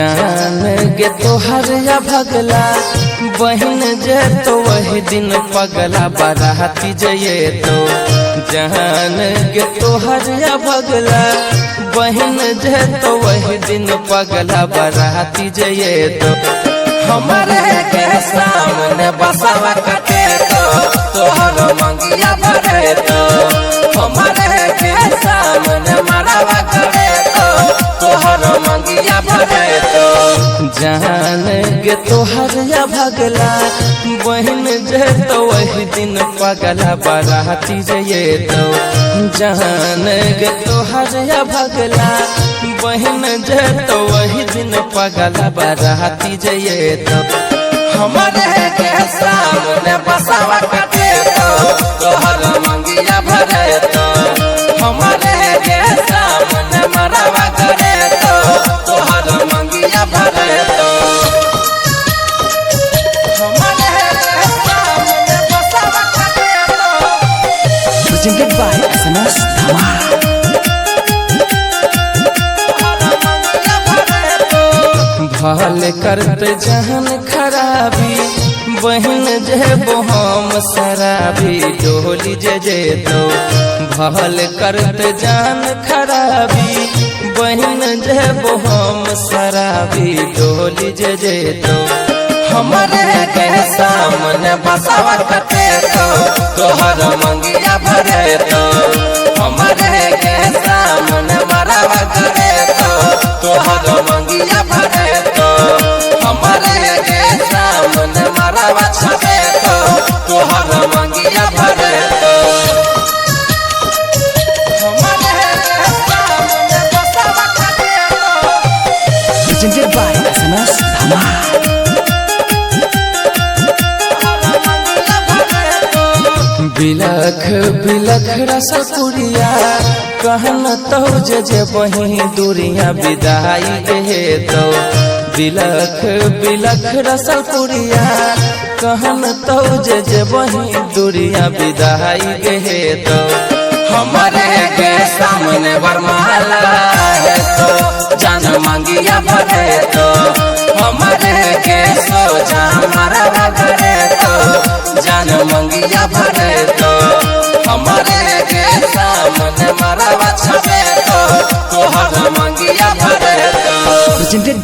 जान गे तोहर या भगला बहन जे तो वही दिन पगला बाराती जये तो जान गे तोहर या भगला बहन जे तो वही दिन पगला बाराती जये तो हमारे के सामने बसावा कटे तो तोहर मंगिया भरे तो हमारे के सामने मरावा करे तो तोहर मंगिया भरे तो जान गे तोहर या भगला बहन जे तो वही दिन पगला बाराती जये तो जान गे तोहर या भगला बहन जे तो वही दिन पगला बाराती जये तो हमारे के सामने बसावा कटे तो तोहर मंगिया भरे तो हमारे के सामने मरावा करे तो तोहर मंगिया भरे तो हमारे के सामने बसावा कटे तो presented by SMS Dhamara। भल करते जहन खराबी बहन जे हम शराबी डोली जे तो भल करते जान खराबी बहन जे हम शराबी डोली जे तो हमारे के सामने बसावा कटे तो तोहर मंगिया भरे तो हमारे के सामने मरावा करे तो तोहर मंगिया भरे तो हमारे के सामने मरावा छपे तो तोहर मंगिया भरे तो हमारे के सामने बसावा कटे तो presented by SMS Dhamara। बिलख बिलख रसपुरिया कहन तो जे बही दूरिया विदाई गे तो बिलख बिलख रसपुरिया कहन तो जे बही दूरिया विदाई गे तो हमारे के सामने वरमाला है तो जान मंगिया भरे तो हमारे के सोचा मरावा करे तो जान मंगिया भरे तो हमारे के सामने मरावा छपे तो तोहर मंगिया भरे तो presented by